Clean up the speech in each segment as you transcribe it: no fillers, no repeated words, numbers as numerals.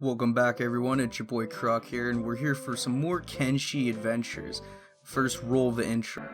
Welcome back everyone, it's your boy Croc here, and we're here for some more Kenshi adventures. First, roll the intro.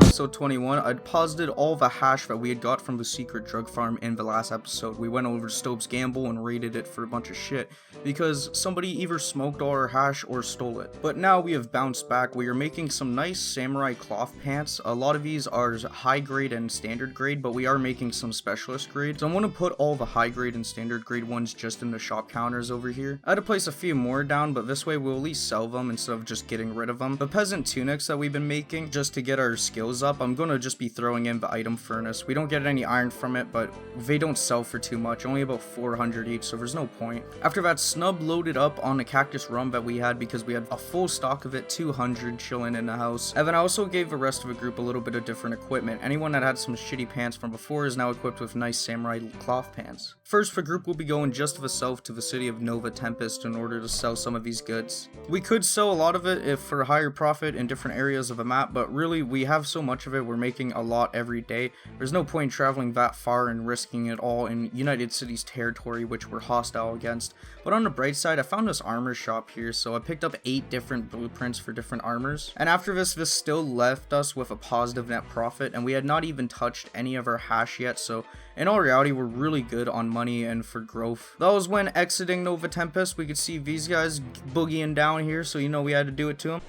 Episode 21, I'd posited all the hash that we had got from the secret drug farm in the last episode. We went over to Stobe's gamble and raided it for a bunch of shit because somebody either smoked all our hash or stole it. But now we have bounced back. We are making some nice samurai cloth pants. A lot of these are high grade and standard grade, but we are making some specialist grade. So I'm going to put all the high grade and standard grade ones just in the shop counters over here. I had to place a few more down, but this way we'll at least sell them instead of just getting rid of them. The peasant tunics that we've been making just to get our skills up, I'm gonna just be throwing in the item furnace. We don't get any iron from it, but they don't sell for too much, only about 400 each, so there's no point. After that, Snub loaded up on the cactus rum that we had because we had a full stock of it, 200 chilling in the house. And then I also gave the rest of the group a little bit of different equipment. Anyone that had some shitty pants from before is now equipped with nice samurai cloth pants. First, the group will be going just to the south to the city of Nova Tempest in order to sell some of these goods. We could sell a lot of it if for a higher profit in different areas of the map, but really we have so much of it, we're making a lot every day. There's no point traveling that far and risking it all in United Cities territory, which we're hostile against. But on the bright side, I found this armor shop here, so I picked up 8 different blueprints for different armors. And after this still left us with a positive net profit, and we had not even touched any of our hash yet, so in all reality, we're really good on money and for growth. That was when exiting Nova Tempest, we could see these guys boogieing down here, so you know we had to do it to them.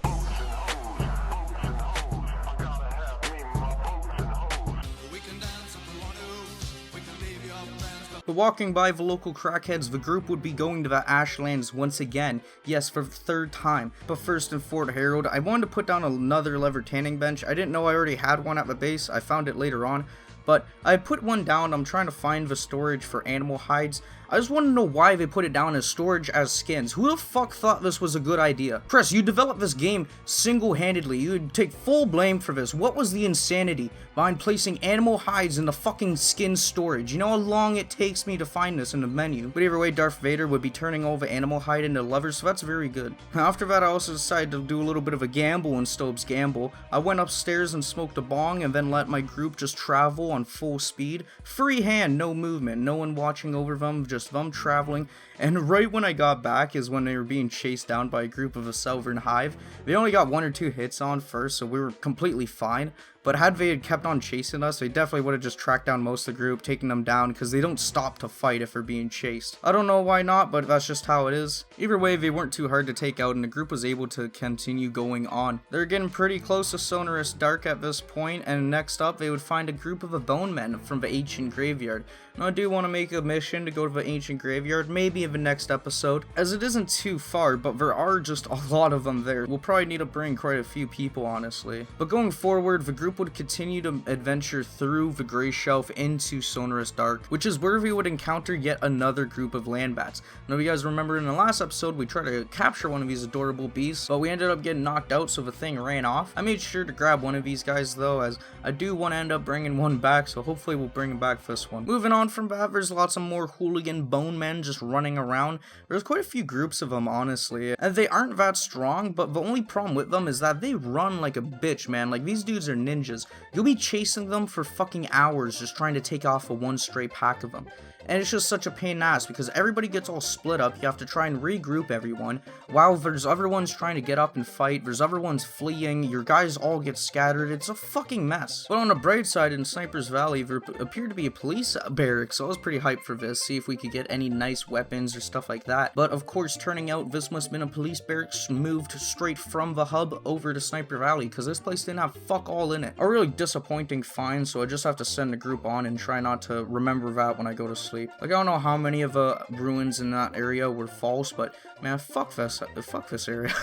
But walking by the local crackheads, the group would be going to the Ashlands once again. Yes, for the 3rd time. But first in Fort Harold, I wanted to put down another lever tanning bench. I didn't know I already had one at the base. I found it later on. But I put one down. I'm trying to find the storage for animal hides. I just want to know why they put it down as storage as skins. Who the fuck thought this was a good idea? Chris, you developed this game single-handedly. You would take full blame for this. What was the insanity behind placing animal hides in the fucking skin storage? You know how long it takes me to find this in the menu? But either way, Darth Vader would be turning all the animal hide into levers, so that's very good. After that, I also decided to do a little bit of a gamble in Stobe's gamble. I went upstairs and smoked a bong and then let my group just travel on full speed. Free hand, no movement, no one watching over them, just them traveling. And right when I got back is when they were being chased down by a group of a Southern hive. They only got 1 or 2 hits on first, so we were completely fine. But had they kept on chasing us, they definitely would have just tracked down most of the group, taking them down, because they don't stop to fight if they're being chased. I don't know why not, but that's just how it is. Either way, they weren't too hard to take out, and the group was able to continue going on. They're getting pretty close to Sonorous Dark at this point, and next up, they would find a group of the bonemen from the ancient graveyard. Now, I do want to make a mission to go to the ancient graveyard, maybe in the next episode, as it isn't too far, but there are just a lot of them there. We'll probably need to bring quite a few people, honestly. But going forward, the group would continue to adventure through the Grey Shelf into Sonorous Dark, which is where we would encounter yet another group of land bats. Now, if you guys remember in the last episode, we tried to capture one of these adorable beasts, but we ended up getting knocked out, so the thing ran off. I made sure to grab one of these guys, though, as I do want to end up bringing one back, so hopefully we'll bring him back for this one. Moving on from that, there's lots of more hooligan bone men just running around. There's quite a few groups of them, honestly, and they aren't that strong, but the only problem with them is that they run like a bitch, man. Like, these dudes are ninjas. You'll be chasing them for fucking hours just trying to take off a one stray pack of them. And it's just such a pain in the ass because everybody gets all split up. You have to try and regroup everyone while there's other ones trying to get up and fight. There's other ones fleeing. Your guys all get scattered. It's a fucking mess. But on the bright side, in Sniper's Valley, there appeared to be a police barracks, so I was pretty hyped for this. See if we could get any nice weapons or stuff like that. But of course, turning out this must have been a police barracks moved straight from the hub over to Sniper Valley because this place didn't have fuck all in it. A really disappointing find, so I just have to send the group on and try not to remember that when I go to sleep. Like, I don't know how many of the ruins in that area were false, but man, fuck this area.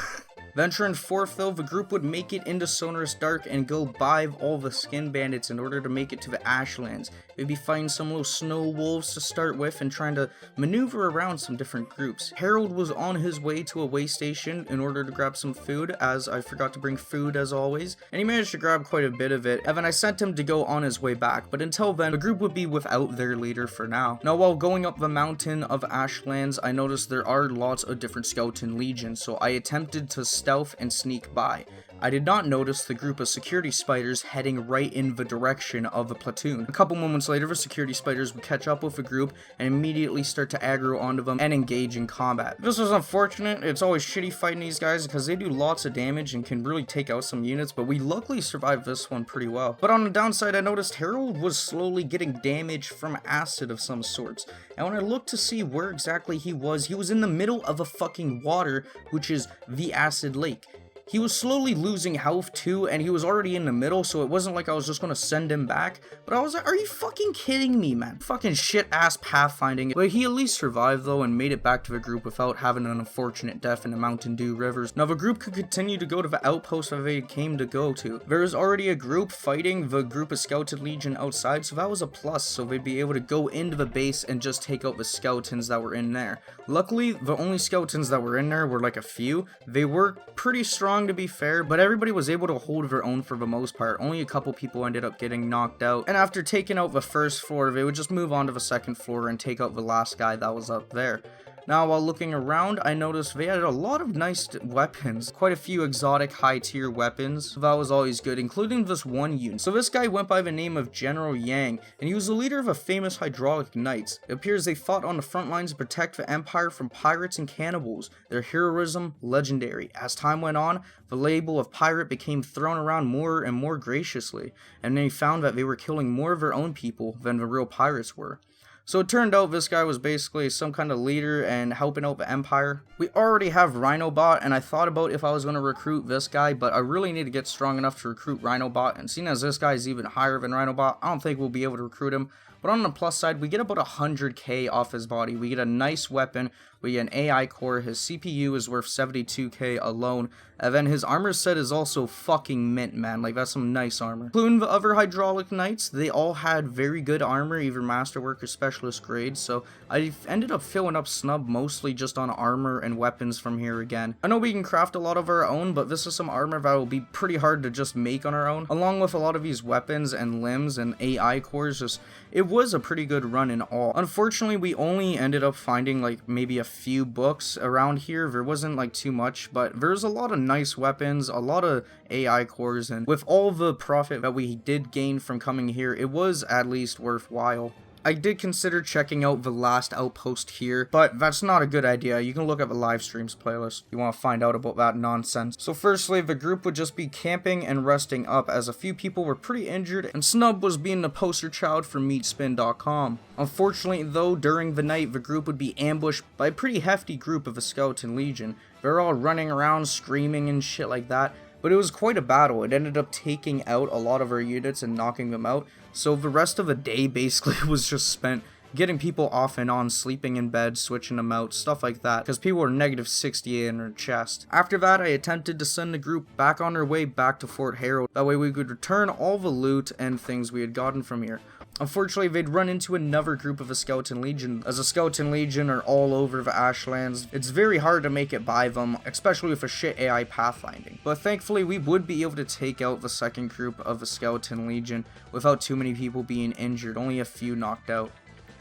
Venturing forth though, the group would make it into Sonorous Dark and go buy all the skin bandits in order to make it to the Ashlands. They'd be fighting some little snow wolves to start with and trying to maneuver around some different groups. Harold was on his way to a way station in order to grab some food, as I forgot to bring food as always, and he managed to grab quite a bit of it, and then I sent him to go on his way back, but until then, the group would be without their leader for now. Now, while going up the mountain of Ashlands, I noticed there are lots of different skeleton legions, so I attempted to stealth and sneak by. I did not notice the group of security spiders heading right in the direction of the platoon. A couple moments later, the security spiders would catch up with the group and immediately start to aggro onto them and engage in combat. This was unfortunate. It's always shitty fighting these guys because they do lots of damage and can really take out some units, but we luckily survived this one pretty well. But on the downside, I noticed Harold was slowly getting damage from acid of some sorts. And when I looked to see where exactly he was in the middle of a fucking water, which is the acid lake. He was slowly losing health too, and he was already in the middle, so it wasn't like I was just gonna send him back. But I was like, are you fucking kidding me, man? Fucking shit-ass pathfinding. But he at least survived, though, and made it back to the group without having an unfortunate death in the Mountain Dew rivers. Now, the group could continue to go to the outpost that they came to go to. There was already a group fighting the group of Skeleton Legion outside, so that was a plus, so they'd be able to go into the base and just take out the skeletons that were in there. Luckily, the only skeletons that were in there were like a few. They were pretty strong, to be fair, but everybody was able to hold their own for the most part. Only a couple people ended up getting knocked out, and after taking out the first floor, they would just move on to the second floor and take out the last guy that was up there. Now, while looking around, I noticed they had a lot of nice weapons, quite a few exotic high-tier weapons, so that was always good, including this one unit. So this guy went by the name of General Yang, and he was the leader of a famous hydraulic knights. It appears they fought on the front lines to protect the empire from pirates and cannibals, their heroism legendary. As time went on, the label of pirate became thrown around more and more graciously, and they found that they were killing more of their own people than the real pirates were. So it turned out this guy was basically some kind of leader and helping out the Empire. We already have Rhinobot, and I thought about if I was going to recruit this guy, but I really need to get strong enough to recruit Rhinobot, and seeing as this guy is even higher than Rhinobot, I don't think we'll be able to recruit him. But on the plus side, we get about 100k off his body. We get a nice weapon, we get an AI core, his CPU is worth 72k alone, and then his armor set is also fucking mint, man. Like, that's some nice armor. Including the other hydraulic knights, they all had very good armor, either masterwork or specialist grades, so I ended up filling up Snub mostly just on armor and weapons from here again. I know we can craft a lot of our own, but this is some armor that will be pretty hard to just make on our own. Along with a lot of these weapons and limbs and AI cores, it was a pretty good run in all. Unfortunately, we only ended up finding like maybe a few books around here. There wasn't like too much, but there's a lot of nice weapons, a lot of AI cores, and with all the profit that we did gain from coming here, it was at least worthwhile. I did consider checking out the last outpost here, but that's not a good idea. You can look at the live streams playlist if you want to find out about that nonsense. So firstly, the group would just be camping and resting up as a few people were pretty injured, and Snub was being the poster child for meatspin.com. Unfortunately though, during the night, the group would be ambushed by a pretty hefty group of the Skeleton Legion. They're all running around screaming and shit like that. But it was quite a battle. It ended up taking out a lot of our units and knocking them out. So the rest of the day basically was just spent getting people off and on, sleeping in bed, switching them out, stuff like that, because people were negative 68 in their chest. After that, I attempted to send the group back on their way back to Fort Harold. That way we could return all the loot and things we had gotten from here. Unfortunately, they'd run into another group of a Skeleton Legion. As a Skeleton Legion are all over the Ashlands, it's very hard to make it by them, especially with a shit AI pathfinding. But thankfully, we would be able to take out the second group of the Skeleton Legion without too many people being injured, only a few knocked out.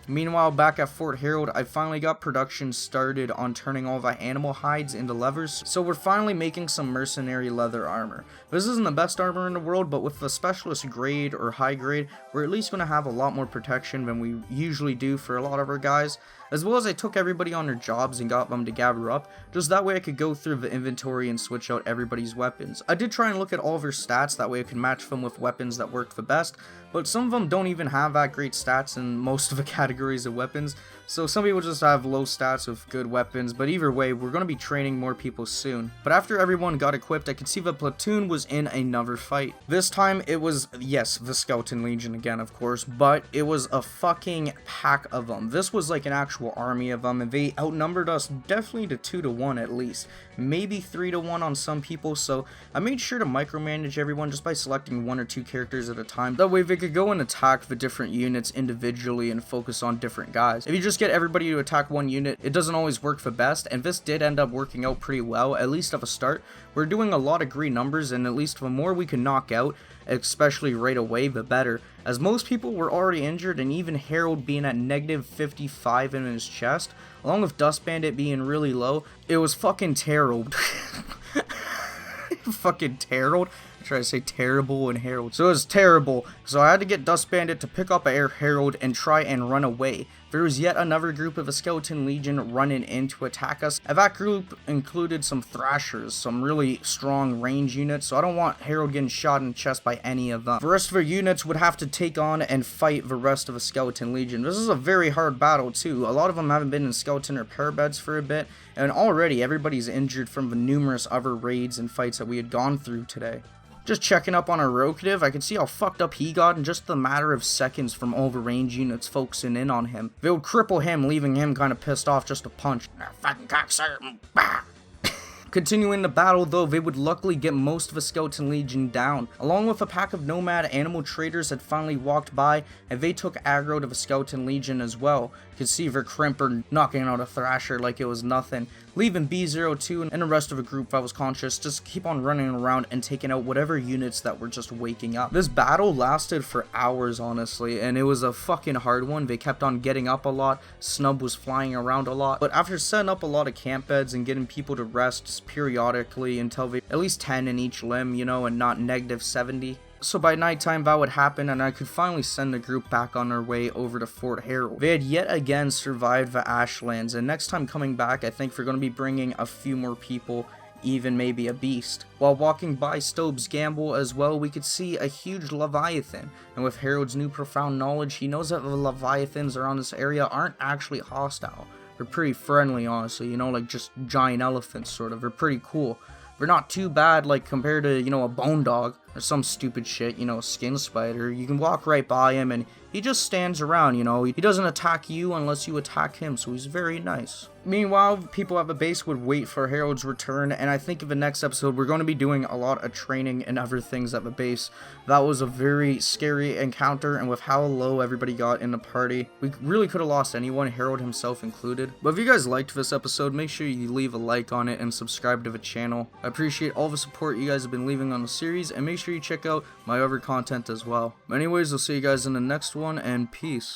Meanwhile, back at Fort Harold, I finally got production started on turning all the animal hides into levers, so we're finally making some mercenary leather armor. This isn't the best armor in the world, but with the specialist grade or high grade, we're at least going to have a lot more protection than we usually do for a lot of our guys. As well as I took everybody on their jobs and got them to gather up, just that way I could go through the inventory and switch out everybody's weapons. I did try and look at all their stats, that way I could match them with weapons that worked the best, but some of them don't even have that great stats in most of the categories of weapons, so some people just have low stats with good weapons, but either way, we're going to be training more people soon. But after everyone got equipped, I could see the platoon was in another fight. This time, it was, yes, the Skeleton Legion again, of course, but it was a fucking pack of them. This was like an actual army of them, and they outnumbered us definitely to 2 to 1 at least, maybe 3 to 1 on some people, so I made sure to micromanage everyone just by selecting 1 or 2 characters at a time. That way they could go and attack the different units individually and focus on different guys. If you just get everybody to attack one unit, it doesn't always work the best, and this did end up working out pretty well, at least at the start. We're doing a lot of green numbers, and at least the more we can knock out, especially right away, the better, as most people were already injured, and even Harold being at negative 55 in his chest, along with Dust Bandit being really low, it was fucking terrible. Fucking Terrald. I try to say terrible and Herald. So it was terrible. So I had to get Dust Bandit to pick up Air Herald and try and run away. There was yet another group of a Skeleton Legion running in to attack us. And that group included some thrashers, some really strong range units. So I don't want Herald getting shot in the chest by any of them. The rest of our units would have to take on and fight the rest of a Skeleton Legion. This is a very hard battle too. A lot of them haven't been in skeleton repair beds for a bit. And already everybody's injured from the numerous other raids and fights that we had gone through today. Just checking up on our Rokative, I can see how fucked up he got in just the matter of seconds from all the range units focusing in on him. They would cripple him, leaving him kind of pissed off just to punch. Fucking cocksucker. Continuing the battle though, they would luckily get most of the Skeleton Legion down. Along with a pack of nomad animal traders had finally walked by, and they took aggro to the Skeleton Legion as well. You could see their Crimper knocking out a Thrasher like it was nothing, leaving B02 and the rest of the group that was conscious just keep on running around and taking out whatever units that were just waking up. This battle lasted for hours honestly, and it was a fucking hard one. They kept on getting up a lot, Snub was flying around a lot, but after setting up a lot of camp beds and getting people to rest periodically until they at least 10 in each limb, you know, and not negative 70. So by nighttime that would happen and I could finally send the group back on their way over to Fort Herald. They had yet again survived the Ashlands, and next time coming back I think we're going to be bringing a few more people, even maybe a beast. While walking by Stobe's Gamble as well, we could see a huge Leviathan, and with Harold's new profound knowledge, he knows that the Leviathans around this area aren't actually hostile. They're pretty friendly honestly, you know, like just giant elephants sort of. They're pretty cool. They're not too bad like compared to, you know, a bone dog or some stupid shit, you know, a skin spider. You can walk right by him and he just stands around, you know. He doesn't attack you unless you attack him, so he's very nice. Meanwhile, people at the base would wait for Harold's return, and I think in the next episode we're going to be doing a lot of training and other things at the base. That was a very scary encounter, and with how low everybody got in the party, we really could have lost anyone, Harold himself included. But if you guys liked this episode, make sure you leave a like on it and subscribe to the channel. I appreciate all the support you guys have been leaving on the series, and make sure you check out my other content as well. Anyways, I'll see you guys in the next one, and peace.